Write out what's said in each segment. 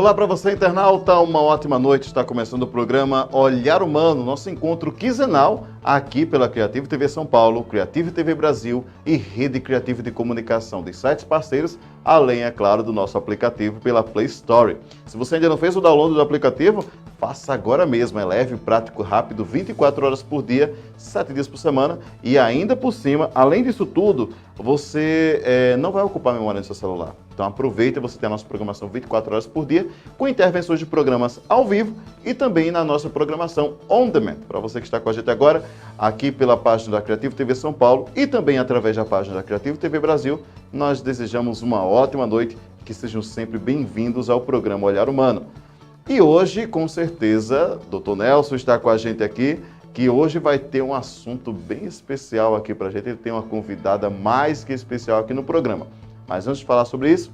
Olá para você, internauta, uma ótima noite. Está começando o programa Olhar Humano, nosso encontro quinzenal aqui pela Creative TV São Paulo, Creative TV Brasil e Rede Creative de Comunicação de sites parceiros, além, é claro, do nosso aplicativo pela Play Store. Se você ainda não fez o download do aplicativo, faça agora mesmo. É leve, prático, rápido, 24 horas por dia, 7 dias por semana e ainda por cima, além disso tudo, você não vai ocupar a memória do seu celular. Então aproveita, você tem a nossa programação 24 horas por dia, com intervenções de programas ao vivo e também na nossa programação on demand. Para você que está com a gente agora, aqui pela página da Creative TV São Paulo e também através da página da Creative TV Brasil, nós desejamos uma ótima noite, que sejam sempre bem-vindos ao programa Olhar Humano. E hoje, com certeza, Dr. Nelson está com a gente aqui, que hoje vai ter um assunto bem especial aqui para a gente. Ele tem uma convidada mais que especial aqui no programa. Mas antes de falar sobre isso,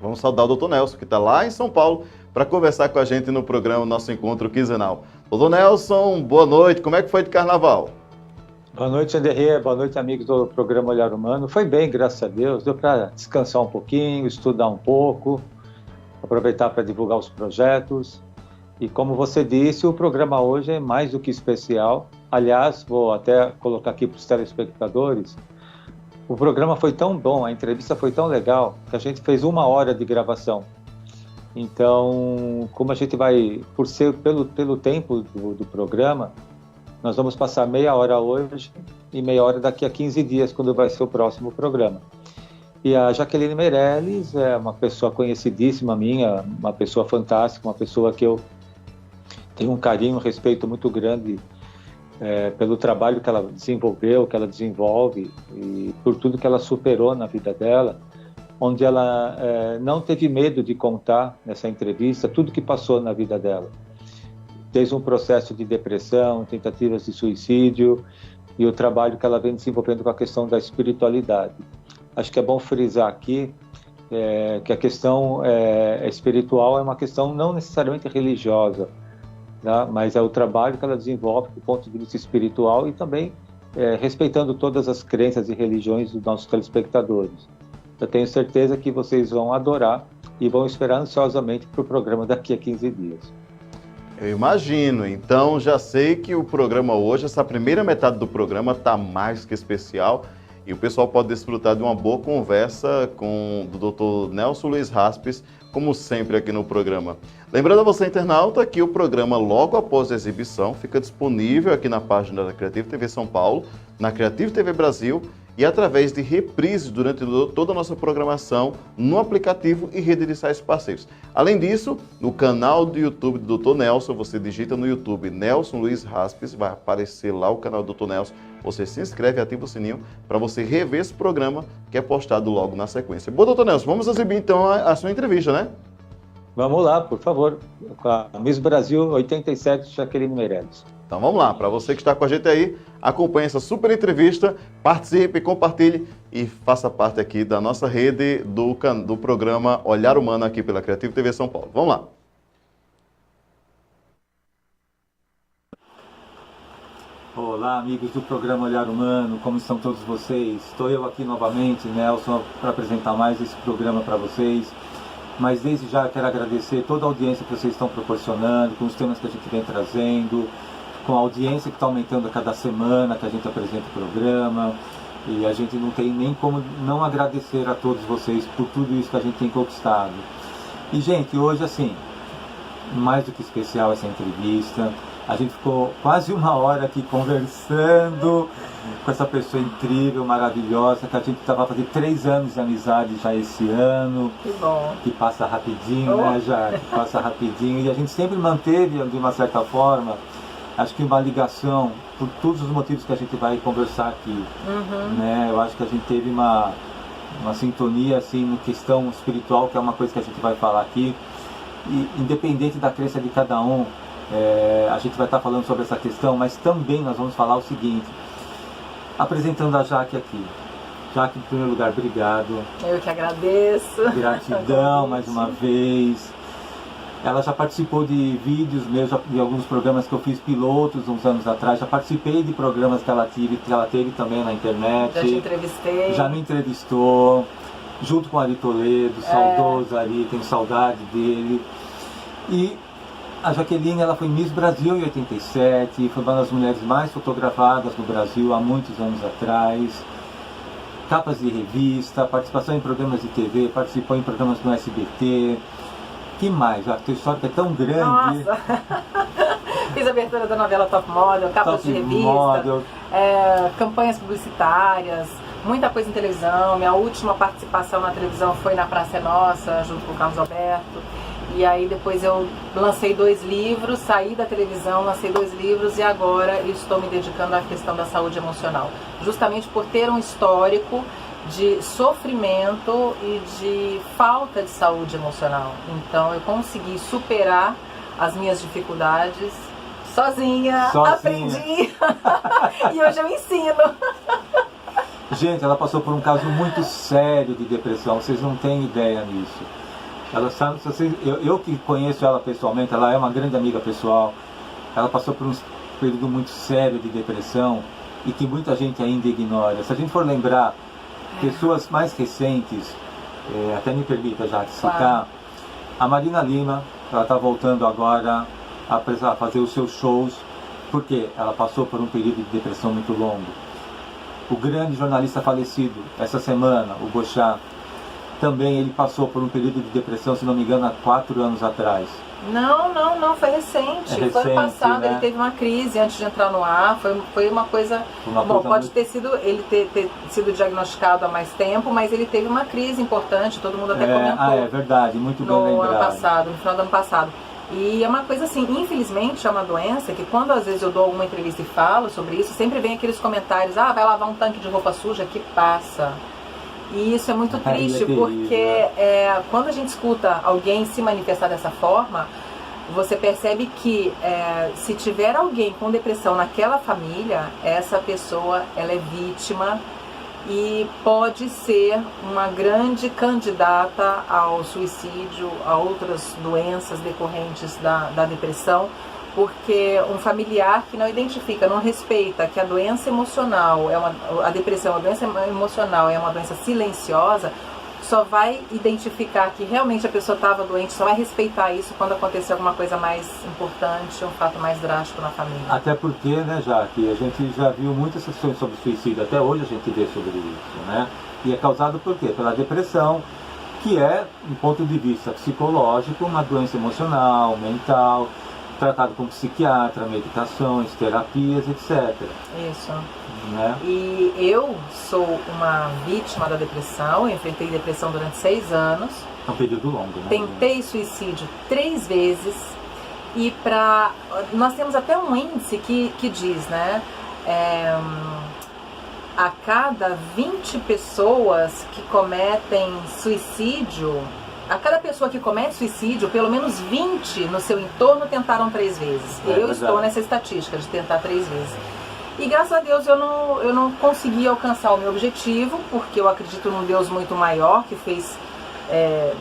vamos saudar o Dr. Nelson, que está lá em São Paulo, para conversar com a gente no programa, nosso encontro quinzenal. Dr. Nelson, boa noite. Como é que foi de carnaval? Boa noite, Anderê. Boa noite, amigos do programa Olhar Humano. Foi bem, graças a Deus. Deu para descansar um pouquinho, estudar um pouco, aproveitar para divulgar os projetos. E como você disse, o programa hoje é mais do que especial. Aliás, vou até colocar aqui para os telespectadores, o programa foi tão bom, a entrevista foi tão legal, que a gente fez 1 hora de gravação. Então, como a gente vai, pelo tempo do programa, nós vamos passar meia hora hoje e meia hora daqui a 15 dias, quando vai ser o próximo programa. E a Jaqueline Meirelles é uma pessoa conhecidíssima minha, uma pessoa fantástica, uma pessoa que eu tenho um carinho, um respeito muito grande pelo trabalho que ela desenvolveu, que ela desenvolve e por tudo que ela superou na vida dela, onde ela não teve medo de contar nessa entrevista tudo que passou na vida dela. Desde um processo de depressão, tentativas de suicídio e o trabalho que ela vem desenvolvendo com a questão da espiritualidade. Acho que é bom frisar aqui que a questão espiritual é uma questão não necessariamente religiosa, tá? Mas é o trabalho que ela desenvolve do ponto de vista espiritual e também respeitando todas as crenças e religiões dos nossos telespectadores. Eu tenho certeza que vocês vão adorar e vão esperar ansiosamente para o programa daqui a 15 dias. Eu imagino. Então já sei que o programa hoje, essa primeira metade do programa está mais que especial e o pessoal pode desfrutar de uma boa conversa com o Dr. Nelson Luiz Raspes, como sempre aqui no programa. Lembrando a você, internauta, que o programa, logo após a exibição, fica disponível aqui na página da Creative TV São Paulo, na Creative TV Brasil e através de reprises durante toda a nossa programação no aplicativo e rede de sites parceiros. Além disso, no canal do YouTube do Dr. Nelson, você digita no YouTube Nelson Luiz Raspes, vai aparecer lá o canal do Dr. Nelson, você se inscreve e ativa o sininho para você rever esse programa que é postado logo na sequência. Bom, Dr. Nelson, vamos exibir então a sua entrevista, né? Vamos lá, por favor, com a Miss Brasil 87, Jaqueline Meirelles. Então vamos lá, para você que está com a gente aí, acompanhe essa super entrevista, participe, compartilhe e faça parte aqui da nossa rede do programa Olhar Humano aqui pela Creative TV São Paulo. Vamos lá. Olá, amigos do programa Olhar Humano, como estão todos vocês? Estou eu aqui novamente, Nelson, para apresentar mais esse programa para vocês. Mas desde já quero agradecer toda a audiência que vocês estão proporcionando, com os temas que a gente vem trazendo, com a audiência que está aumentando a cada semana que a gente apresenta o programa. E a gente não tem nem como não agradecer a todos vocês por tudo isso que a gente tem conquistado. E, gente, hoje, assim, mais do que especial essa entrevista. A gente ficou quase 1 hora aqui conversando com essa pessoa incrível, maravilhosa, que a gente estava fazendo 3 anos de amizade já esse ano. Que bom. Que passa rapidinho, né, já? Que passa rapidinho. E a gente sempre manteve, de uma certa forma, acho que uma ligação, por todos os motivos que a gente vai conversar aqui. Né? Eu acho que a gente teve uma sintonia, assim, no questão espiritual, que é uma coisa que a gente vai falar aqui. E independente da crença de cada um, a gente vai estar falando sobre essa questão, mas também nós vamos falar o seguinte, apresentando a Jaque aqui. Jaque, em primeiro lugar, obrigado. Eu que agradeço. Gratidão mais uma vez. Ela já participou de vídeos meus, de alguns programas que eu fiz pilotos uns anos atrás. Já participei de programas que ela teve também na internet. Já te entrevistei. Já me entrevistou, junto com o Ari Toledo, saudoso Ari, tenho saudade dele. E a Jaqueline, ela foi Miss Brasil em 87, foi uma das mulheres mais fotografadas no Brasil há muitos anos atrás. Capas de revista, participação em programas de TV, participou em programas no SBT. Que mais? A tua história é tão grande. Nossa! Fiz a abertura da novela Top Model, capas de revista, campanhas publicitárias, muita coisa em televisão. Minha última participação na televisão foi na Praça é Nossa, junto com o Carlos Alberto. E aí depois eu lancei 2 livros, saí da televisão, lancei 2 livros e agora estou me dedicando à questão da saúde emocional. Justamente por ter um histórico de sofrimento e de falta de saúde emocional. Então eu consegui superar as minhas dificuldades sozinha. Aprendi e hoje eu ensino. Gente, ela passou por um caso muito sério de depressão, vocês não têm ideia nisso. Ela sabe, eu que conheço ela pessoalmente, ela é uma grande amiga pessoal. Ela passou por um período muito sério de depressão e que muita gente ainda ignora. Se a gente for lembrar pessoas mais recentes, até me permita já citar, a Marina Lima, ela está voltando agora a fazer os seus shows, porque ela passou por um período de depressão muito longo. O grande jornalista falecido essa semana, o Bochá, também ele passou por um período de depressão, se não me engano, há 4 anos atrás. Não, foi recente. Foi ano passado, né? Ele teve uma crise antes de entrar no ar, foi uma coisa... pode ter sido, ele ter sido diagnosticado há mais tempo, mas ele teve uma crise importante, todo mundo até comentou. É verdade, muito bem lembrado. No final do ano passado. E é uma coisa assim, infelizmente é uma doença que quando às vezes eu dou alguma entrevista e falo sobre isso, sempre vem aqueles comentários, vai lavar um tanque de roupa suja que passa. E isso é muito triste, porque quando a gente escuta alguém se manifestar dessa forma, você percebe que se tiver alguém com depressão naquela família, essa pessoa ela é vítima e pode ser uma grande candidata ao suicídio, a outras doenças decorrentes da depressão, porque um familiar que não identifica, não respeita que a doença emocional, a depressão, a doença emocional é uma doença silenciosa, só vai identificar que realmente a pessoa estava doente, só vai respeitar isso quando acontecer alguma coisa mais importante, um fato mais drástico na família. Até porque, né, Jaque, a gente já viu muitas sessões sobre suicídio, até hoje a gente vê sobre isso, né? E é causado por quê? Pela depressão, que é, do ponto de vista psicológico, uma doença emocional, mental, tratado com psiquiatra, medicações, terapias, etc. Isso. Né? E eu sou uma vítima da depressão, eu enfrentei depressão durante 6 anos. É um período longo, né? Tentei suicídio 3 vezes e nós temos até um índice que diz, né? A cada 20 pessoas que cometem suicídio, a cada pessoa que comete suicídio, pelo menos 20 no seu entorno tentaram 3 vezes. Eu estou nessa estatística de tentar 3 vezes. E graças a Deus eu não consegui alcançar o meu objetivo, porque eu acredito num Deus muito maior,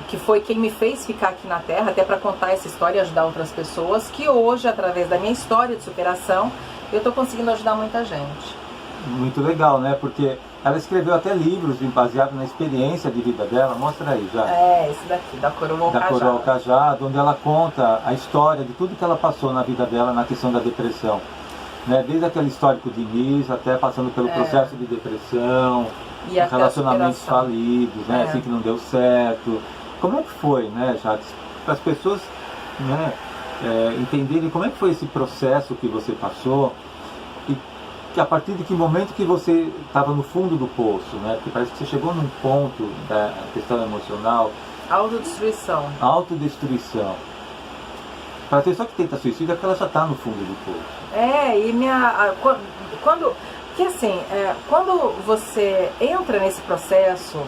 que foi quem me fez ficar aqui na Terra, até para contar essa história e ajudar outras pessoas, que hoje, através da minha história de superação, eu estou conseguindo ajudar muita gente. Muito legal, né? Porque ela escreveu até livros baseados na experiência de vida dela. Mostra aí, já. Esse daqui, da Coroa Cajado. Da Coroa Cajado, onde ela conta a história de tudo que ela passou na vida dela na questão da depressão. Né? Desde aquele histórico de Miss, até passando pelo processo de depressão, e relacionamentos falidos, né? Assim que não deu certo. Como é que foi, né, Jacques? Para as pessoas, né, entenderem como é que foi esse processo que você passou e que a partir de que momento que você estava no fundo do poço, né? Porque parece que você chegou num ponto da questão emocional. Autodestruição. Autodestruição. Para a pessoa que tenta suicídio é porque ela já está no fundo do poço. Quando você entra nesse processo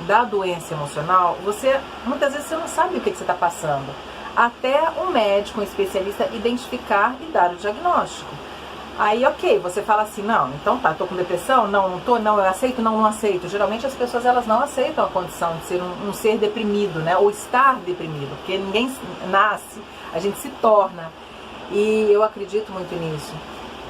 da doença emocional, muitas vezes você não sabe o que você está passando. Até um médico, um especialista, identificar e dar o diagnóstico. Aí, ok, você fala assim, não, então tá, tô com depressão? Não tô, não, eu aceito, não aceito. Geralmente as pessoas, elas não aceitam a condição de ser um ser deprimido, né? Ou estar deprimido, porque ninguém nasce, a gente se torna. E eu acredito muito nisso.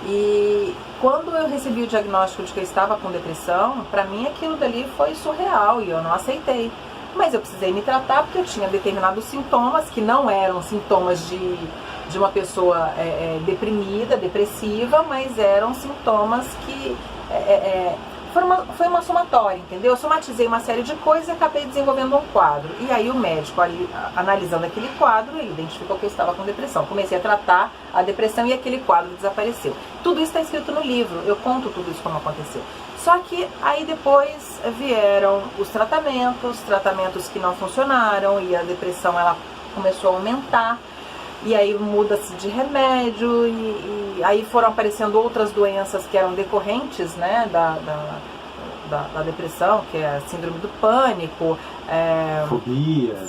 E quando eu recebi o diagnóstico de que eu estava com depressão, para mim aquilo dali foi surreal e eu não aceitei. Mas eu precisei me tratar porque eu tinha determinados sintomas que não eram sintomas de uma pessoa deprimida, depressiva, mas eram sintomas que foi uma somatória, entendeu? Eu somatizei uma série de coisas e acabei desenvolvendo um quadro. E aí o médico, ali, analisando aquele quadro, ele identificou que eu estava com depressão. Comecei a tratar a depressão e aquele quadro desapareceu. Tudo isso está escrito no livro, eu conto tudo isso como aconteceu. Só que aí depois vieram os tratamentos que não funcionaram e a depressão ela começou a aumentar. E aí muda-se de remédio e aí foram aparecendo outras doenças que eram decorrentes, né, da depressão, que é a síndrome do pânico.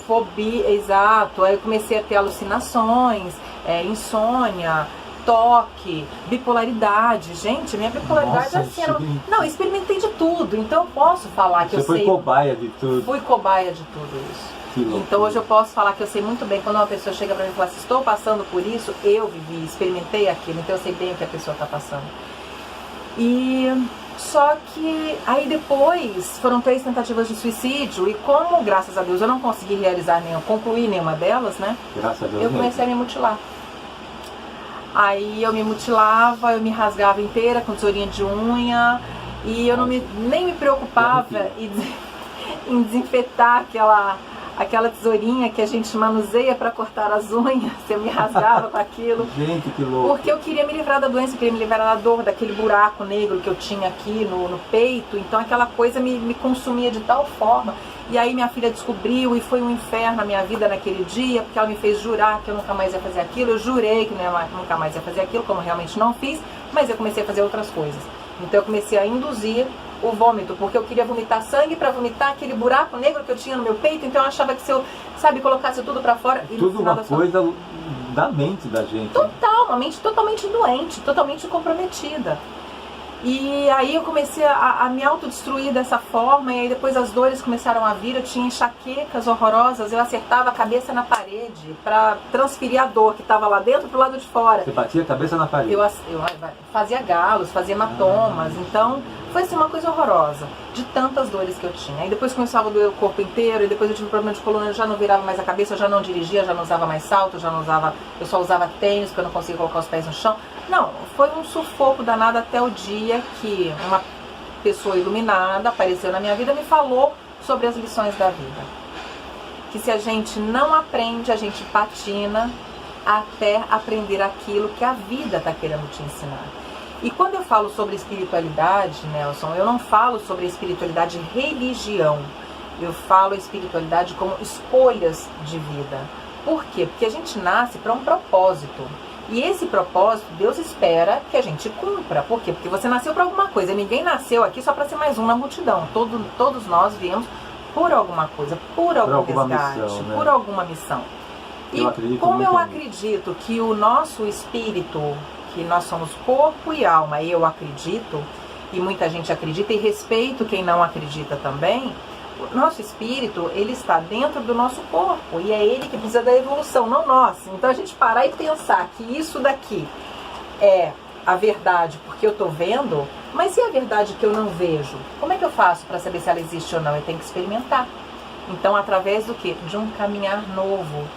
Fobia, exato. Aí eu comecei a ter alucinações, insônia, toque, bipolaridade. Gente, minha bipolaridade Nossa, assim era... Não, experimentei de tudo, então eu posso falar que Você foi cobaia de tudo. Fui cobaia de tudo isso. Então hoje eu posso falar que eu sei muito bem, quando uma pessoa chega pra mim e fala assim, estou passando por isso, eu vivi, experimentei aquilo, então eu sei bem o que a pessoa está passando. E só que aí depois foram 3 tentativas de suicídio e como, graças a Deus, eu não consegui concluir nenhuma delas, né? Graças a Deus. Eu comecei a me mutilar. Aí eu me mutilava, eu me rasgava inteira com tesourinha de unha e eu nem me preocupava em desinfetar aquela tesourinha que a gente manuseia para cortar as unhas, eu me rasgava com aquilo. Gente, que louco. Porque eu queria me livrar da doença, eu queria me livrar da dor, daquele buraco negro que eu tinha aqui no peito, então aquela coisa me consumia de tal forma. E aí minha filha descobriu e foi um inferno na minha vida naquele dia, porque ela me fez jurar que eu nunca mais ia fazer aquilo, eu jurei que nunca mais ia fazer aquilo, como realmente não fiz, mas eu comecei a fazer outras coisas. Então eu comecei a induzir o vômito, porque eu queria vomitar sangue para vomitar aquele buraco negro que eu tinha no meu peito, então eu achava que se eu, colocasse tudo para fora... Tudo uma coisa da mente da gente. Total, uma mente totalmente doente, totalmente comprometida. E aí eu comecei a me autodestruir dessa forma, e aí depois as dores começaram a vir, eu tinha enxaquecas horrorosas, eu acertava a cabeça na parede para transferir a dor que estava lá dentro pro lado de fora. Você batia a cabeça na parede? Eu fazia galos, fazia hematomas, então foi assim uma coisa horrorosa, de tantas dores que eu tinha. Aí depois começava a doer o corpo inteiro, e depois eu tive um problema de coluna, eu já não virava mais a cabeça, eu já não dirigia, já não usava mais salto, eu só usava tênis, porque eu não conseguia colocar os pés no chão. Não, foi um sufoco danado até o dia que uma pessoa iluminada apareceu na minha vida e me falou sobre as lições da vida. Que se a gente não aprende, a gente patina até aprender aquilo que a vida está querendo te ensinar. E quando eu falo sobre espiritualidade, Nelson, eu não falo sobre espiritualidade religião. Eu falo espiritualidade como escolhas de vida. Por quê? Porque a gente nasce para um propósito. E esse propósito, Deus espera que a gente cumpra. Por quê? Porque você nasceu para alguma coisa. Ninguém nasceu aqui só para ser mais um na multidão. Todos nós viemos por alguma coisa, por algum resgate, missão, né? Por alguma missão. E como eu acredito que o nosso espírito, que nós somos corpo e alma, eu acredito, e muita gente acredita, e respeito quem não acredita também, o nosso espírito, ele está dentro do nosso corpo, e é ele que precisa da evolução, não nós. Então a gente parar e pensar que isso daqui é a verdade porque eu estou vendo, mas e a verdade que eu não vejo? Como é que eu faço para saber se ela existe ou não? Eu tenho que experimentar. Então, através do quê? De um caminhar novo,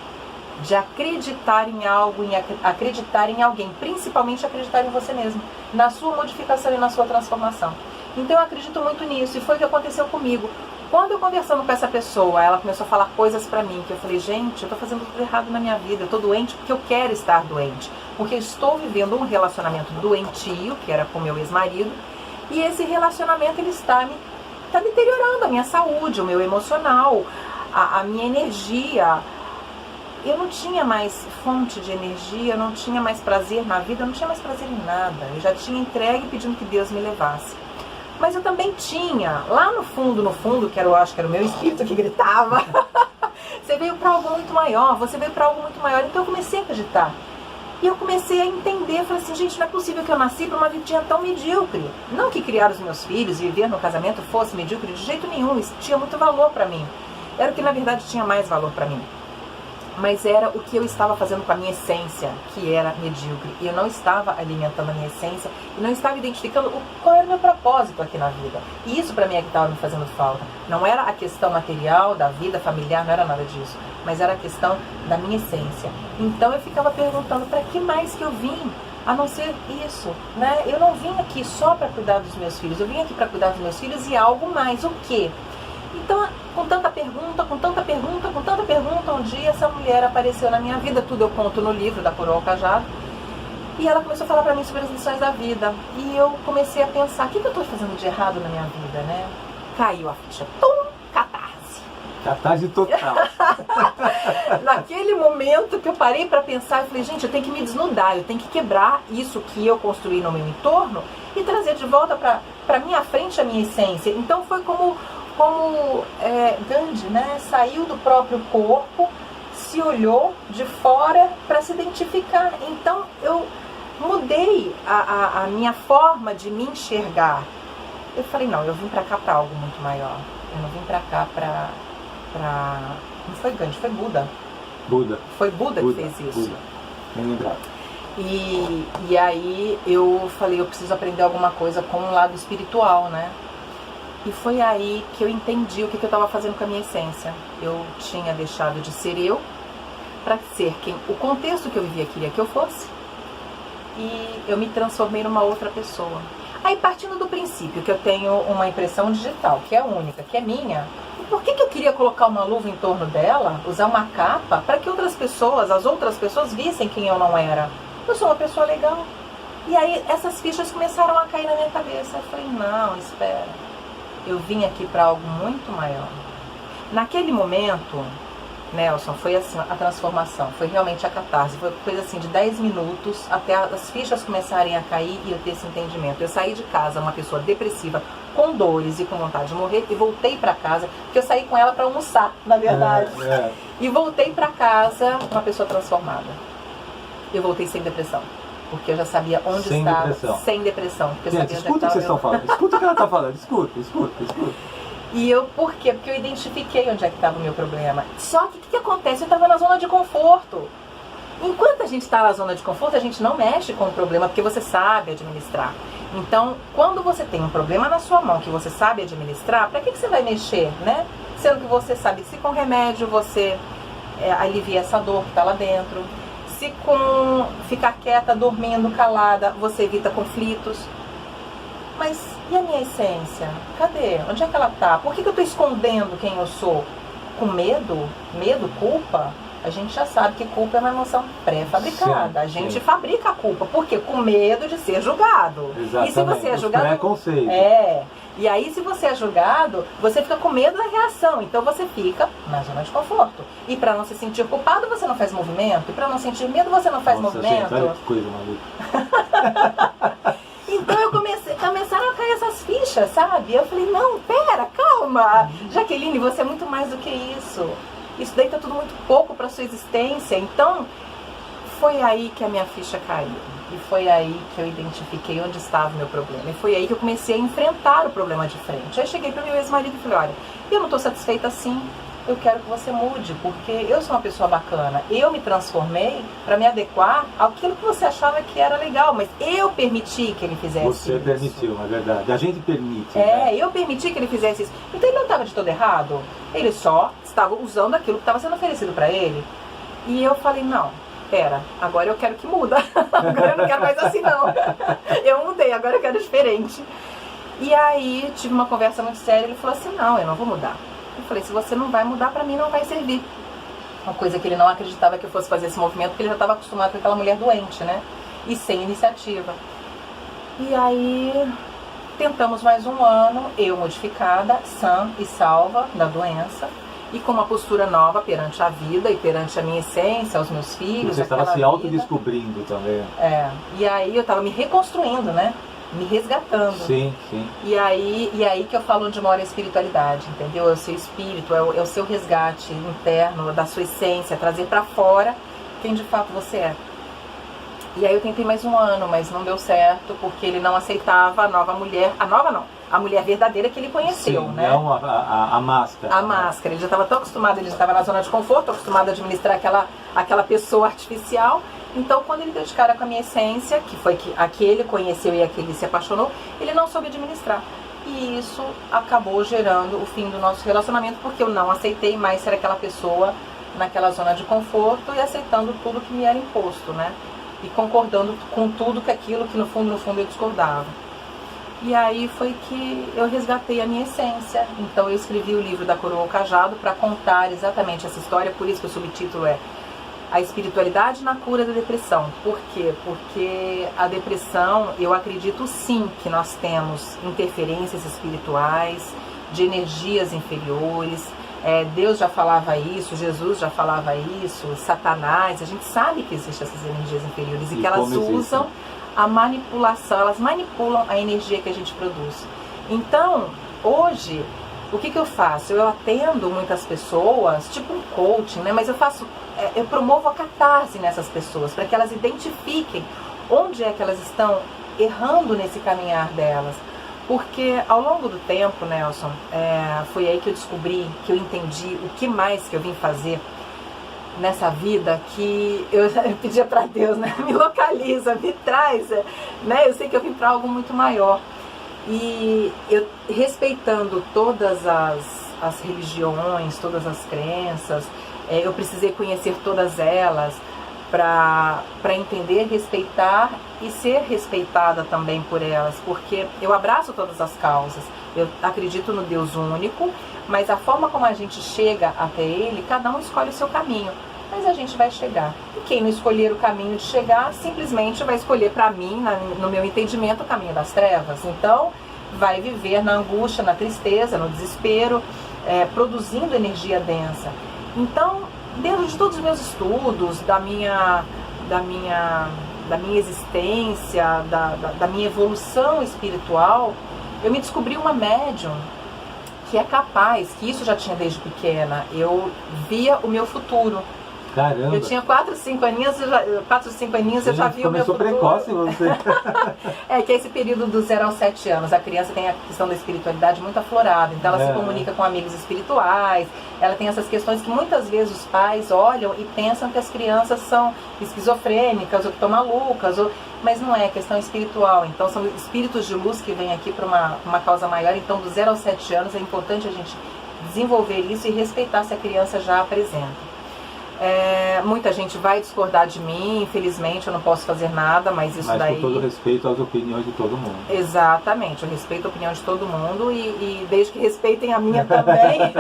de acreditar em algo, acreditar em alguém, principalmente acreditar em você mesmo, na sua modificação e na sua transformação. Então eu acredito muito nisso, e foi o que aconteceu comigo. Quando eu conversando com essa pessoa, ela começou a falar coisas pra mim, que eu falei, gente, eu tô fazendo tudo errado na minha vida, eu tô doente porque eu quero estar doente, porque eu estou vivendo um relacionamento doentio, que era com meu ex-marido, e esse relacionamento, ele está deteriorando a minha saúde, o meu emocional, a minha energia. Eu não tinha mais fonte de energia, eu não tinha mais prazer na vida, eu não tinha mais prazer em nada. Eu já tinha entregue pedindo que Deus me levasse. Mas eu também tinha, lá no fundo, que eu acho que era o meu espírito que gritava, você veio para algo muito maior, você veio para algo muito maior. Então eu comecei a acreditar. E eu comecei a entender, falei assim, gente, não é possível que eu nasci para uma vidinha tão medíocre. Não que criar os meus filhos e viver no casamento fosse medíocre de jeito nenhum, isso tinha muito valor para mim. Era o que na verdade tinha mais valor para mim. mas era o que eu estava fazendo com a minha essência, que era medíocre. E eu não estava alimentando a minha essência e não estava identificando qual era o meu propósito aqui na vida. E isso para mim é que estava me fazendo falta. Não era a questão material, da vida familiar, não era nada disso, mas era a questão da minha essência. Então eu ficava perguntando, para que mais que eu vim? A não ser isso, né? Eu não vim aqui só para cuidar dos meus filhos, eu vim aqui para cuidar dos meus filhos e algo mais, o quê? Então, com tanta pergunta, um dia essa mulher apareceu na minha vida, tudo eu conto no livro da Coroa ao Cajado, e ela começou a falar para mim sobre as lições da vida, e eu comecei a pensar, o que eu estou fazendo de errado na minha vida, né? Caiu a ficha, catarse. Catarse total. Naquele momento que eu parei para pensar, eu falei, gente, eu tenho que me desnudar, eu tenho que quebrar isso que eu construí no meu entorno e trazer de volta para minha frente a minha essência. Então foi como Gandhi, né? Saiu do próprio corpo, se olhou de fora para se identificar. Então eu mudei a minha forma de me enxergar. Eu falei, não, eu vim para cá para algo muito maior. Eu não vim para cá para... Não foi Gandhi, foi Buda. Foi Buda que fez isso. Buda. Bem lembrado. E aí eu falei, eu preciso aprender alguma coisa com um lado espiritual, né? E foi aí que eu entendi o que eu estava fazendo com a minha essência. Eu tinha deixado de ser eu para ser quem o contexto que eu vivia queria que eu fosse. E eu me transformei numa outra pessoa. Aí, partindo do princípio que eu tenho uma impressão digital, que é única, que é minha, por que eu queria colocar uma luva em torno dela, usar uma capa, para que as outras pessoas vissem quem eu não era? Eu sou uma pessoa legal. E aí essas fichas começaram a cair na minha cabeça. Eu falei, não, espera. Eu vim aqui para algo muito maior. Naquele momento, Nelson, foi assim, a transformação, foi realmente a catarse, foi coisa assim de 10 minutos até as fichas começarem a cair e eu ter esse entendimento. Eu saí de casa uma pessoa depressiva, com dores e com vontade de morrer, e voltei para casa, porque eu saí com ela para almoçar, na verdade. E voltei para casa uma pessoa transformada. Eu voltei sem depressão, porque eu já sabia onde sem estava, depressão. Sem depressão. Porque gente, eu sabia escuta o que vocês estão falando, escuta o que ela está falando, escuta. E eu, por quê? Porque eu identifiquei onde é que estava o meu problema. Só que o que acontece? Eu estava na zona de conforto. Enquanto a gente está na zona de conforto, a gente não mexe com o problema, porque você sabe administrar. Então, quando você tem um problema na sua mão, que você sabe administrar, para que você vai mexer, né? Sendo que você sabe que se com remédio você alivia essa dor que está lá dentro, se com ficar quieta, dormindo, calada, você evita conflitos. Mas e a minha essência? Cadê? Onde é que ela está? Por que eu estou escondendo quem eu sou? Com medo? Medo? Culpa? A gente já sabe que culpa é uma emoção pré-fabricada. A gente fabrica a culpa. Por quê? Com medo de ser julgado. Exatamente. E se você é julgado... Preconceito. E aí, se você é julgado, você fica com medo da reação. Então, você fica na zona de conforto. E para não se sentir culpado, você não faz movimento. E para não sentir medo, você não faz movimento. Gente, olha que coisa maluca. Então, começaram a cair essas fichas, sabe? Eu falei, não, pera, calma. Jaqueline, você é muito mais do que isso. Isso daí tá tudo muito pouco para sua existência. Então, foi aí que a minha ficha caiu. E foi aí que eu identifiquei onde estava o meu problema. E foi aí que eu comecei a enfrentar o problema de frente. Aí cheguei para o meu ex-marido e falei, olha, eu não estou satisfeita assim. Eu quero que você mude, porque eu sou uma pessoa bacana. Eu me transformei para me adequar àquilo que você achava que era legal. Mas eu permiti que ele fizesse isso. Você permitiu, na verdade. A gente permite. Né? Eu permiti que ele fizesse isso. Então ele não estava de todo errado. Ele só estava usando aquilo que estava sendo oferecido para ele. E eu falei, não, pera, agora eu quero que muda. Agora eu não quero mais assim, não. Eu mudei, agora eu quero diferente. E aí tive uma conversa muito séria. Ele falou assim, não, eu não vou mudar. Eu falei, se você não vai mudar, pra mim não vai servir. Uma coisa que ele não acreditava que eu fosse fazer esse movimento, porque ele já estava acostumado com aquela mulher doente, né? E sem iniciativa. E aí tentamos mais um ano, eu modificada, sã e salva da doença, e com uma postura nova perante a vida e perante a minha essência, os meus filhos. Você estava se autodescobrindo também. E aí eu estava me reconstruindo, né? Me resgatando. Sim, sim. E aí que eu falo onde mora a espiritualidade, entendeu? É o seu espírito, é o seu resgate interno, da sua essência, trazer pra fora quem de fato você é. E aí eu tentei mais um ano, mas não deu certo, porque ele não aceitava a nova mulher, a mulher verdadeira que ele conheceu, Sim, né? Não a máscara. A máscara. Ele já estava tão acostumado, ele já estava na zona de conforto, acostumado a administrar aquela pessoa artificial. Então, quando ele deu de cara com a minha essência, que foi a que ele conheceu e a que ele se apaixonou, ele não soube administrar. E isso acabou gerando o fim do nosso relacionamento, porque eu não aceitei mais ser aquela pessoa naquela zona de conforto e aceitando tudo que me era imposto, né? E concordando com tudo que aquilo que no fundo eu discordava. E aí foi que eu resgatei a minha essência. Então eu escrevi o livro da Coroa ao Cajado para contar exatamente essa história, por isso que o subtítulo é A Espiritualidade na Cura da Depressão. Por quê? Porque a depressão, eu acredito sim que nós temos interferências espirituais, de energias inferiores. Deus já falava isso, Jesus já falava isso, Satanás, a gente sabe que existem essas energias inferiores e que elas usam a manipulação, elas manipulam a energia que a gente produz. Então, hoje, o que eu faço? Eu atendo muitas pessoas, tipo um coaching, né? Mas eu promovo a catarse nessas pessoas, para que elas identifiquem onde é que elas estão errando nesse caminhar delas. Porque ao longo do tempo, Nelson, foi aí que eu descobri, que eu entendi o que mais que eu vim fazer nessa vida, que eu pedia para Deus, né? Me localiza, me traz, né? Eu sei que eu vim para algo muito maior. E eu, respeitando todas as religiões, todas as crenças, eu precisei conhecer todas elas para entender, respeitar e ser respeitada também por elas, porque eu abraço todas as causas, eu acredito no Deus único, mas a forma como a gente chega até Ele, cada um escolhe o seu caminho, mas a gente vai chegar. E quem não escolher o caminho de chegar, simplesmente vai escolher, para mim, no meu entendimento, o caminho das trevas. Então, vai viver na angústia, na tristeza, no desespero, produzindo energia densa. Então, dentro de todos os meus estudos, da minha existência, da minha evolução espiritual, eu me descobri uma médium que é capaz, que isso já tinha desde pequena, eu via o meu futuro. Caramba. Eu tinha 4, 5 aninhos, eu já vi o meu futuro. Começou precoce você. Que é esse período do 0 aos 7 anos. A criança tem a questão da espiritualidade muito aflorada. Então ela se comunica com amigos espirituais. Ela tem essas questões que muitas vezes os pais olham e pensam que as crianças são esquizofrênicas ou que estão malucas. Mas não é, questão espiritual. Então são espíritos de luz que vêm aqui para uma causa maior. Então do 0 aos 7 anos é importante a gente desenvolver isso e respeitar se a criança já apresenta. Muita gente vai discordar de mim, infelizmente eu não posso fazer nada, mas isso daí... Mas com todo respeito às opiniões de todo mundo. Exatamente, eu respeito a opinião de todo mundo e desde que respeitem a minha também.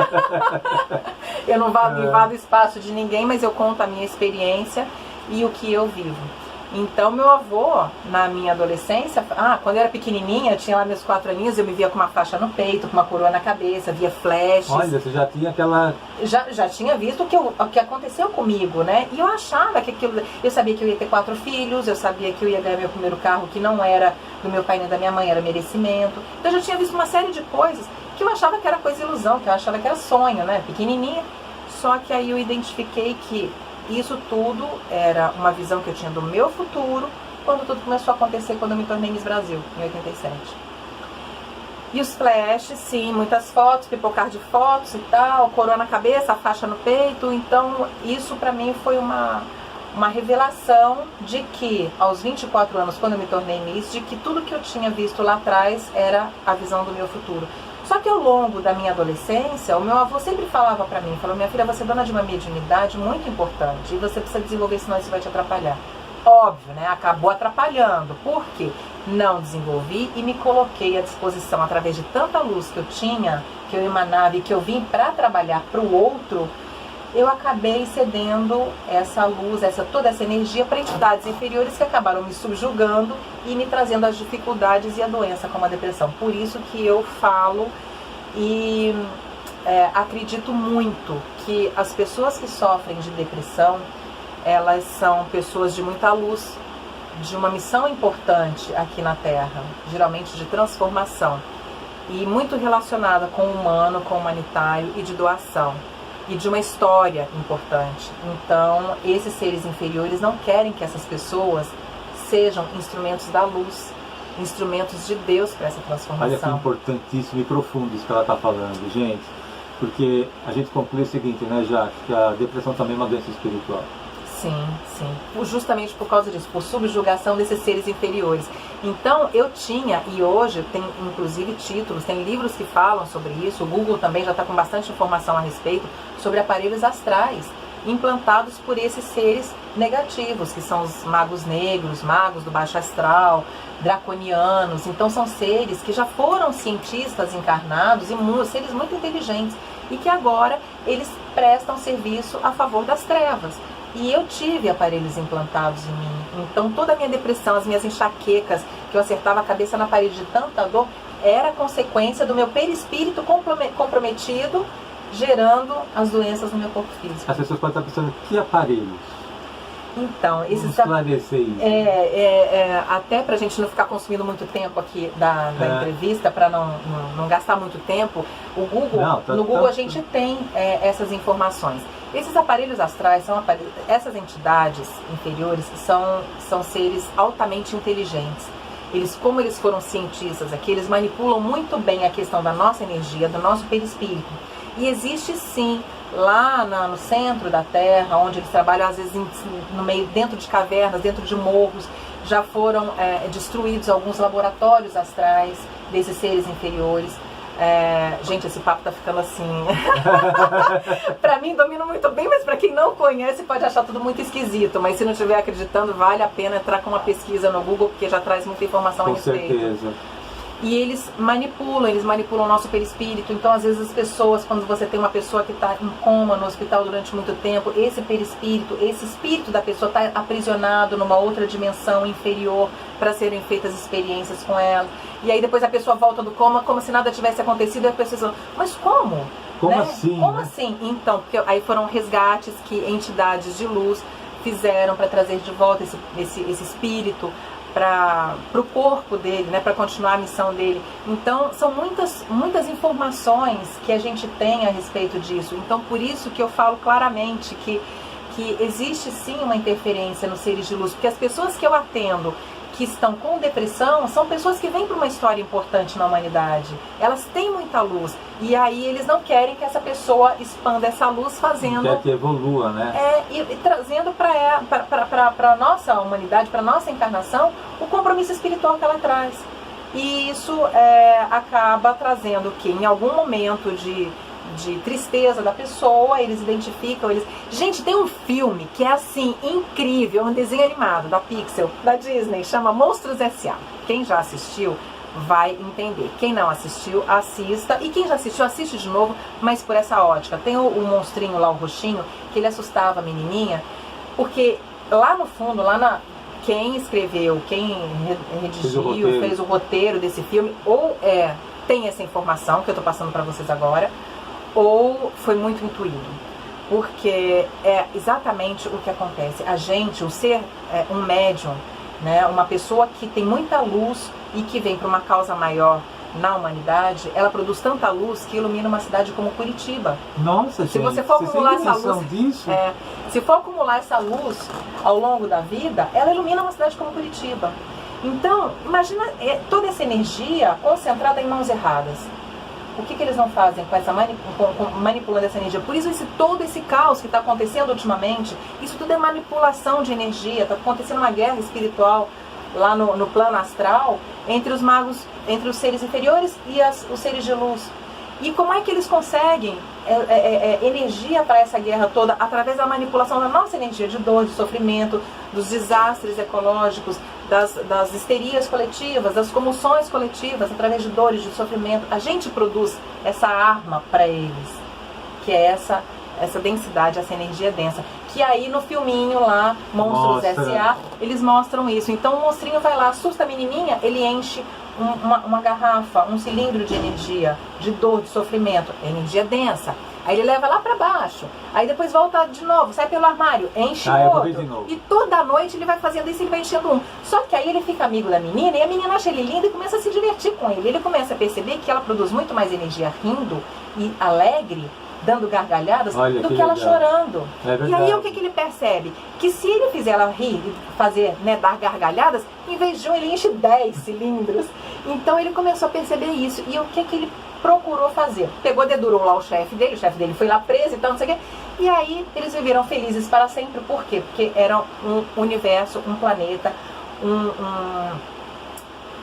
Eu não invado o espaço de ninguém, mas eu conto a minha experiência e o que eu vivo. Então meu avô, na minha adolescência, quando eu era pequenininha, eu tinha lá meus 4 aninhos, eu me via com uma faixa no peito, com uma coroa na cabeça, via flashes. Olha, você já tinha aquela... Já tinha visto o que aconteceu comigo, né? E eu achava que aquilo... Eu sabia que eu ia ter 4 filhos, eu sabia que eu ia ganhar meu primeiro carro, que não era do meu pai nem da minha mãe, era merecimento. Então eu já tinha visto uma série de coisas que eu achava que era coisa ilusão, que eu achava que era sonho, né? Pequenininha. Só que aí eu identifiquei que isso tudo era uma visão que eu tinha do meu futuro, quando tudo começou a acontecer, quando eu me tornei Miss Brasil, em 87. E os flashes, sim, muitas fotos, pipocar de fotos e tal, coroa na cabeça, a faixa no peito. Então, isso pra mim foi uma revelação de que, aos 24 anos, quando eu me tornei Miss, de que tudo que eu tinha visto lá atrás era a visão do meu futuro. Só que ao longo da minha adolescência, o meu avô sempre falava pra mim, falou, minha filha, você é dona de uma mediunidade muito importante e você precisa desenvolver, senão isso vai te atrapalhar. Óbvio, né? Acabou atrapalhando. Por quê? Não desenvolvi e me coloquei à disposição através de tanta luz que eu tinha, que eu emanava e que eu vim para trabalhar para o outro, eu acabei cedendo essa luz, toda essa energia para entidades inferiores que acabaram me subjugando e me trazendo as dificuldades e a doença como a depressão. Por isso que eu falo e acredito muito que as pessoas que sofrem de depressão, elas são pessoas de muita luz, de uma missão importante aqui na Terra, geralmente de transformação, e muito relacionada com o humano, com o humanitário e de doação, e de uma história importante. Então, esses seres inferiores não querem que essas pessoas sejam instrumentos da luz. instrumentos de Deus para essa Olha que transformação. importantíssimo e profundo isso que ela está falando, gente. Porque a gente conclui o seguinte, né, Jaque, que a depressão também é uma doença espiritual. Sim, sim. Justamente por causa disso, por subjugação desses seres inferiores. Então, eu tinha, e hoje tem inclusive títulos, tem livros que falam sobre isso, o Google também já está com bastante informação a respeito, sobre aparelhos astrais, implantados por esses seres negativos, que são os magos negros, magos do baixo astral, draconianos. Então, são seres que já foram cientistas encarnados e seres muito inteligentes, e que agora eles prestam serviço a favor das trevas. E eu tive aparelhos implantados em mim. Então toda a minha depressão, as minhas enxaquecas, que eu acertava a cabeça na parede de tanta dor, era consequência do meu perispírito comprometido, gerando as doenças no meu corpo físico. As pessoas podem estar pensando, que aparelhos? Então, esses esclarecer isso. Até para a gente não ficar consumindo muito tempo aqui da entrevista, para não gastar muito tempo, o Google, no Google a gente tem essas informações. Esses aparelhos astrais, essas entidades inferiores, são seres altamente inteligentes. Como eles foram cientistas aqui, eles manipulam muito bem a questão da nossa energia, do nosso perispírito. E existe sim, lá no centro da Terra, onde eles trabalham às vezes no meio, dentro de cavernas, dentro de morros, já foram destruídos alguns laboratórios astrais desses seres inferiores. Gente, esse papo tá ficando assim. Pra mim domino muito bem, mas pra quem não conhece pode achar tudo muito esquisito. Mas se não estiver acreditando, vale a pena entrar com uma pesquisa no Google, porque já traz muita informação a respeito. Com certeza. E eles manipulam o nosso perispírito. Então, às vezes as pessoas, quando você tem uma pessoa que está em coma no hospital durante muito tempo, esse perispírito, esse espírito da pessoa está aprisionado numa outra dimensão inferior para serem feitas experiências com ela. E aí depois a pessoa volta do coma como se nada tivesse acontecido, e a pessoa diz, mas como? Como assim? Como assim? Então, porque aí foram resgates que entidades de luz fizeram para trazer de volta esse espírito para o corpo dele, né, para continuar a missão dele. Então, são muitas informações que a gente tem a respeito disso. Então, por isso que eu falo claramente que existe sim uma interferência nos seres de luz, porque as pessoas que eu atendo que estão com depressão são pessoas que vêm para uma história importante na humanidade. Elas têm muita luz. E aí eles não querem que essa pessoa expanda essa luz fazendo... Quer que evolua, né? E trazendo para a nossa humanidade, para a nossa encarnação, o compromisso espiritual que ela traz. E isso acaba trazendo o quê? Em algum momento de tristeza da pessoa, eles identificam, Gente, tem um filme que é assim, incrível, um desenho animado da Pixar, da Disney, chama Monstros S.A. Quem já assistiu vai entender. Quem não assistiu, assista. E quem já assistiu, assiste de novo, mas por essa ótica. Tem o monstrinho lá, o roxinho, que ele assustava a menininha, porque lá no fundo, quem escreveu, quem redigiu, fez o roteiro desse filme, ou tem essa informação que eu estou passando para vocês agora, ou foi muito intuído, porque é exatamente o que acontece. A gente, o ser um médium, né, uma pessoa que tem muita luz e que vem para uma causa maior na humanidade, ela produz tanta luz que ilumina uma cidade como Curitiba. Nossa, se você for acumular essa luz, disso? Se for acumular essa luz ao longo da vida, ela ilumina uma cidade como Curitiba. Então, imagina toda essa energia concentrada em mãos erradas. O que eles não fazem com manipulando essa energia? Por isso todo esse caos que está acontecendo ultimamente, isso tudo é manipulação de energia. Está acontecendo uma guerra espiritual lá no plano astral entre os magos, entre os seres inferiores e os seres de luz. E como é que eles conseguem energia para essa guerra toda? Através da manipulação da nossa energia de dor, de sofrimento, dos desastres ecológicos, das histerias coletivas, das comoções coletivas, através de dores, de sofrimento. A gente produz essa arma para eles, que é essa densidade, essa energia densa. Que aí no filminho lá, Monstros S.A., eles mostram isso. Então o monstrinho vai lá, assusta a menininha, ele enche uma garrafa, um cilindro de energia, de dor, de sofrimento, energia densa. Aí ele leva lá pra baixo, aí depois volta de novo, sai pelo armário, enche outro. E toda noite ele vai fazendo isso, ele vai enchendo um. Só que aí ele fica amigo da menina e a menina acha ele lindo e começa a se divertir com ele. Ele começa a perceber que ela produz muito mais energia rindo e alegre dando gargalhadas Olha, do que legal. ela chorando. É e aí o que ele percebe? Que se ele fizer ela rir, fazer, né, dar gargalhadas, em vez de um, ele enche 10 cilindros. Então ele começou a perceber isso. E o que ele procurou fazer? Pegou, dedurou lá o chefe dele foi lá preso e tal, não sei o quê. E aí eles viveram felizes para sempre. Por quê? Porque era um universo, um planeta,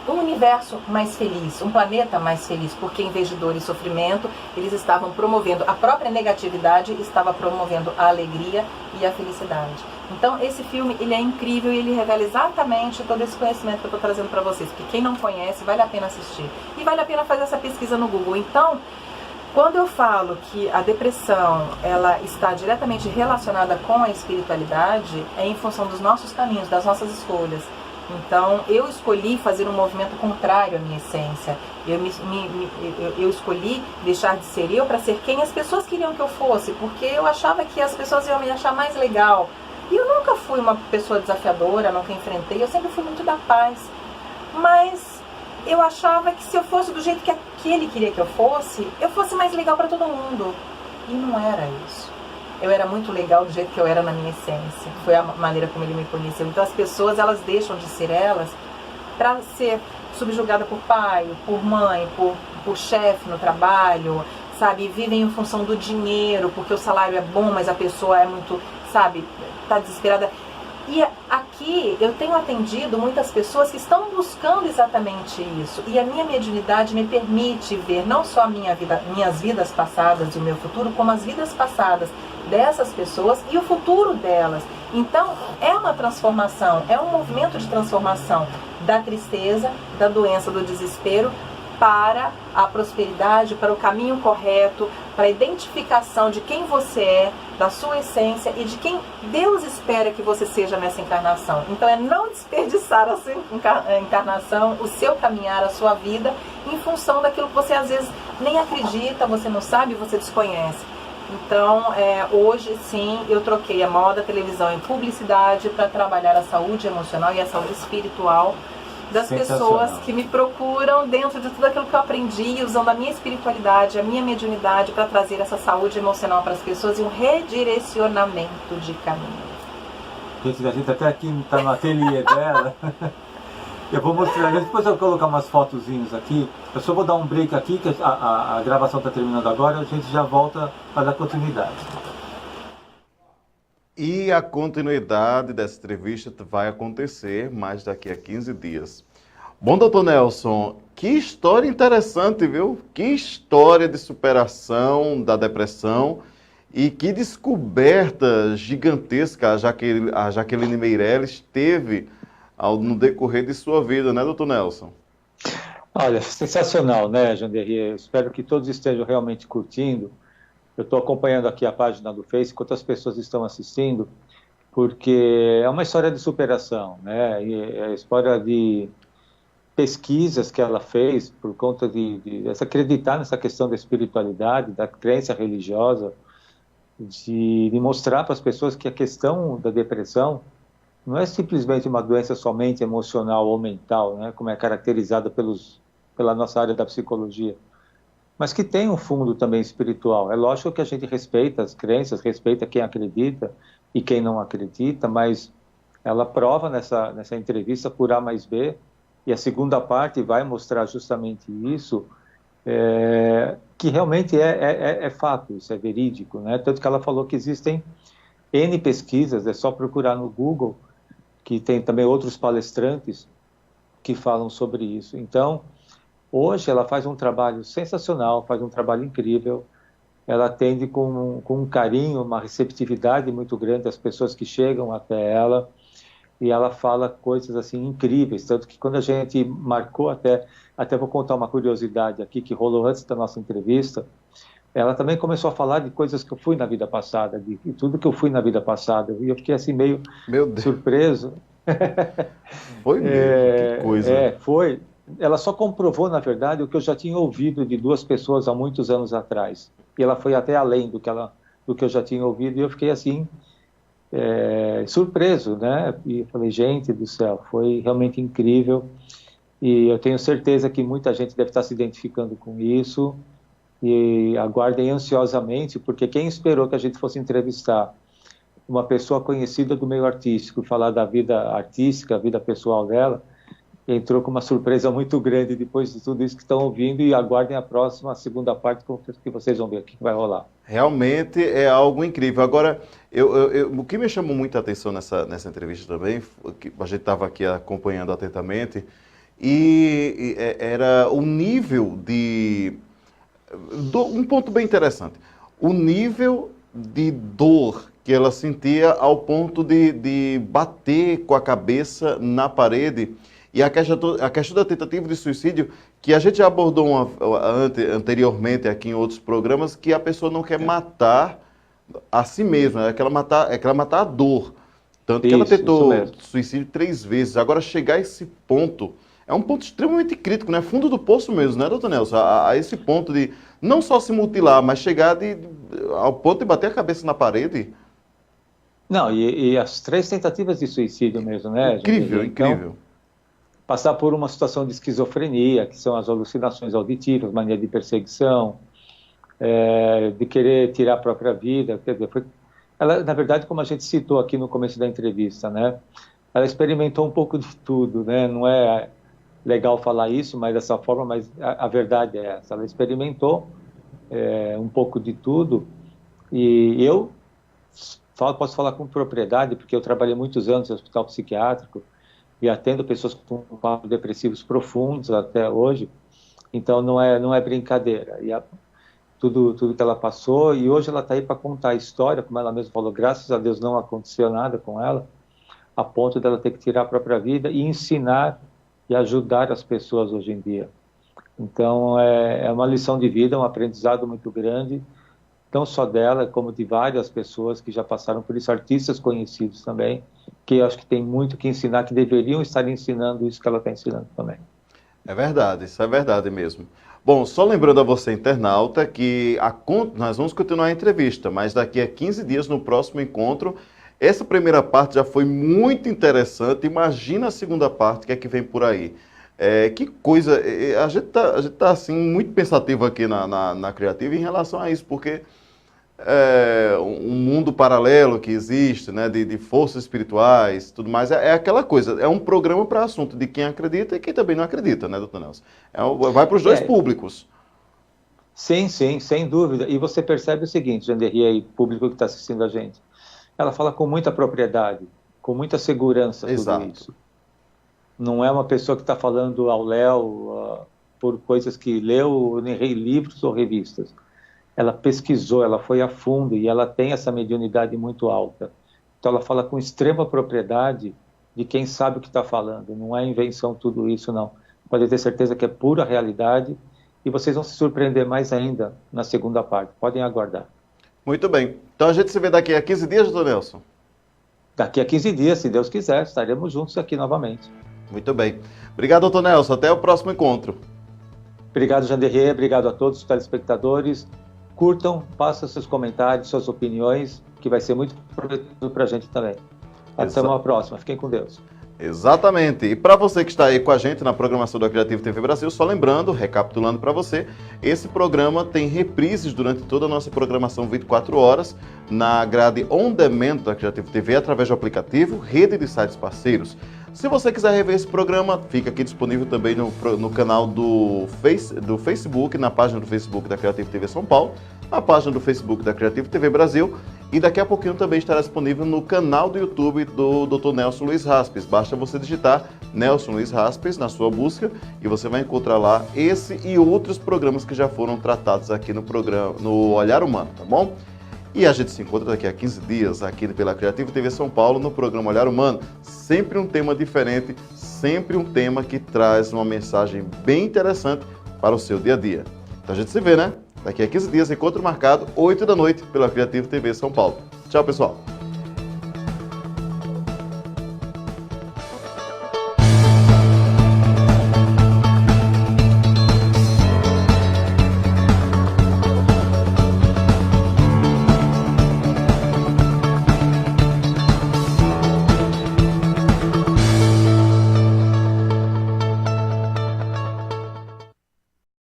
um universo mais feliz, um planeta mais feliz, porque em vez de dor e sofrimento, eles estavam promovendo a própria negatividade, estava promovendo a alegria e a felicidade. Então esse filme, ele é incrível e ele revela exatamente todo esse conhecimento que eu estou trazendo para vocês, porque quem não conhece, vale a pena assistir. E vale a pena fazer essa pesquisa no Google. Então, quando eu falo que a depressão, ela está diretamente relacionada com a espiritualidade, é em função dos nossos caminhos, das nossas escolhas. Então, eu escolhi fazer um movimento contrário à minha essência. Eu escolhi deixar de ser eu para ser quem as pessoas queriam que eu fosse, porque eu achava que as pessoas iam me achar mais legal. E eu nunca fui uma pessoa desafiadora, nunca enfrentei, eu sempre fui muito da paz. Mas eu achava que se eu fosse do jeito que aquele queria que eu fosse mais legal para todo mundo. E não era isso. Eu era muito legal do jeito que eu era na minha essência. Foi a maneira como ele me conheceu. Então as pessoas, elas deixam de ser elas para ser subjugada por pai, por mãe, por chefe no trabalho, sabe? Vivem em função do dinheiro, porque o salário é bom, mas a pessoa é muito, sabe, tá desesperada. E aqui eu tenho atendido muitas pessoas que estão buscando exatamente isso. E a minha mediunidade me permite ver não só a minhas vidas passadas e o meu futuro, como as vidas passadas dessas pessoas e o futuro delas. Então é uma transformação, é um movimento de transformação da tristeza, da doença, do desespero para a prosperidade, para o caminho correto, para a identificação de quem você é, da sua essência e de quem Deus espera que você seja nessa encarnação. Então é não desperdiçar a sua encarnação, o seu caminhar, a sua vida, em função daquilo que você às vezes nem acredita, você não sabe, você desconhece. Então, hoje sim, eu troquei a moda, televisão e publicidade para trabalhar a saúde emocional e a saúde espiritual das pessoas que me procuram dentro de tudo aquilo que eu aprendi, usando a minha espiritualidade, a minha mediunidade para trazer essa saúde emocional para as pessoas e um redirecionamento de caminho. A gente até aqui está no ateliê dela. Eu vou mostrar, depois eu vou colocar umas fotozinhas aqui. Eu só vou dar um break aqui, que a gravação está terminando agora, a gente já volta para dar continuidade. E a continuidade dessa entrevista vai acontecer mais daqui a 15 dias. Bom, doutor Nelson, que história interessante, viu? Que história de superação da depressão e que descoberta gigantesca a Jaqueline Meirelles teve no decorrer de sua vida, né, doutor Nelson? Olha, sensacional, né, Janderri? Espero que todos estejam realmente curtindo. Eu estou acompanhando aqui a página do Face, quantas pessoas estão assistindo, porque é uma história de superação, né? E é a história de pesquisas que ela fez por conta de acreditar nessa questão da espiritualidade, da crença religiosa, de mostrar para as pessoas que a questão da depressão não é simplesmente uma doença somente emocional ou mental, né? Como é caracterizada pela nossa área da psicologia, mas que tem um fundo também espiritual. É lógico que a gente respeita as crenças, respeita quem acredita e quem não acredita, mas ela prova nessa entrevista por A mais B, e a segunda parte vai mostrar justamente isso, que realmente é fato, isso é verídico, né? Tanto que ela falou que existem N pesquisas, é só procurar no Google, que tem também outros palestrantes que falam sobre isso. Então, hoje ela faz um trabalho sensacional, faz um trabalho incrível, ela atende com um carinho, uma receptividade muito grande às pessoas que chegam até ela, e ela fala coisas assim incríveis, tanto que quando a gente marcou, até vou contar uma curiosidade aqui que rolou antes da nossa entrevista, ela também começou a falar de coisas que eu fui na vida passada, de tudo que eu fui na vida passada, e eu fiquei assim meio surpreso. Foi mesmo, que coisa. Foi. Ela só comprovou, na verdade, o que eu já tinha ouvido de duas pessoas há muitos anos atrás. E ela foi até além do que eu já tinha ouvido, e eu fiquei assim, surpreso, né? E eu falei, gente do céu, foi realmente incrível. E eu tenho certeza que muita gente deve estar se identificando com isso. e aguardem ansiosamente, porque quem esperou que a gente fosse entrevistar uma pessoa conhecida do meio artístico e falar da vida artística, a vida pessoal dela, entrou com uma surpresa muito grande depois de tudo isso que estão ouvindo, e aguardem a próxima, a segunda parte, que vocês vão ver o que vai rolar. Realmente é algo incrível. Agora, o que me chamou muita atenção nessa entrevista também, que a gente estava aqui acompanhando atentamente, era o nível um ponto bem interessante, o nível de dor que ela sentia ao ponto de bater com a cabeça na parede. E a questão da tentativa de suicídio, que a gente já abordou anteriormente aqui em outros programas, que a pessoa não quer matar a si mesma, é que ela matar a dor. Tanto que ela tentou suicídio 3 vezes. Agora, chegar a esse ponto, é um ponto extremamente crítico, né? Fundo do poço mesmo, né, doutor Nelson? A esse ponto de não só se mutilar, mas chegar ao ponto de bater a cabeça na parede. Não, e as 3 tentativas de suicídio mesmo, né? Incrível, então, incrível. Passar por uma situação de esquizofrenia, que são as alucinações auditivas, mania de perseguição, de querer tirar a própria vida. Ela, na verdade, como a gente citou aqui no começo da entrevista, né? Ela experimentou um pouco de tudo, né? Não é legal falar isso, mas dessa forma, mas a verdade é essa. Ela experimentou um pouco de tudo, e eu posso falar com propriedade, porque eu trabalhei muitos anos no hospital psiquiátrico e atendo pessoas com quadros depressivos profundos até hoje, então não é brincadeira. E tudo que ela passou, e hoje ela está aí para contar a história, como ela mesma falou, graças a Deus não aconteceu nada com ela, a ponto dela ter que tirar a própria vida e ensinar e ajudar as pessoas hoje em dia. Então é uma lição de vida, um aprendizado muito grande, não só dela, como de várias pessoas que já passaram por isso, artistas conhecidos também, que eu acho que tem muito que ensinar, que deveriam estar ensinando isso que ela está ensinando também. É verdade, isso é verdade mesmo. Bom, só lembrando a você, internauta, que nós vamos continuar a entrevista, mas daqui a 15 dias, no próximo encontro, essa primeira parte já foi muito interessante, imagina a segunda parte, o que é que vem por aí. Que coisa, a gente tá assim, muito pensativo aqui na Criativa em relação a isso, porque um mundo paralelo que existe, né, de forças espirituais, tudo mais, é aquela coisa, é um programa para assunto de quem acredita e quem também não acredita, né, doutor Nelson? Vai para os dois públicos. Sim, sem dúvida. E você percebe o seguinte, Janderri, aí, público que está assistindo a gente, ela fala com muita propriedade, com muita segurança. Exato. Tudo isso. Não é uma pessoa que está falando ao léu por coisas que leu em livros ou revistas. Ela pesquisou, ela foi a fundo e ela tem essa mediunidade muito alta. Então ela fala com extrema propriedade de quem sabe o que está falando. Não é invenção tudo isso, não. Pode ter certeza que é pura realidade e vocês vão se surpreender mais ainda na segunda parte. Podem aguardar. Muito bem. Então a gente se vê daqui a 15 dias, doutor Nelson? Daqui a 15 dias, se Deus quiser, estaremos juntos aqui novamente. Muito bem. Obrigado, doutor Nelson. Até o próximo encontro. Obrigado, Janderri. Obrigado a todos os telespectadores. Curtam, passem seus comentários, suas opiniões, que vai ser muito proveitoso para a gente também. Até uma próxima. Fiquem com Deus. Exatamente. E para você que está aí com a gente na programação da Criativo TV Brasil, só lembrando, recapitulando para você, esse programa tem reprises durante toda a nossa programação 24 horas na grade on demand da Criativo TV através do aplicativo, rede de sites parceiros. Se você quiser rever esse programa, fica aqui disponível também no canal do Facebook, na página do Facebook da Criativo TV São Paulo, na página do Facebook da Criativo TV Brasil, e daqui a pouquinho também estará disponível no canal do YouTube do Dr. Nelson Luiz Raspes. Basta você digitar Nelson Luiz Raspes na sua busca e você vai encontrar lá esse e outros programas que já foram tratados aqui no Olhar Humano, tá bom? E a gente se encontra daqui a 15 dias aqui pela Criativo TV São Paulo no programa Olhar Humano. Sempre um tema diferente, sempre um tema que traz uma mensagem bem interessante para o seu dia a dia. Então a gente se vê, né? Daqui a 15 dias, encontro marcado, 8 da noite, pela Criativo TV São Paulo. Tchau, pessoal!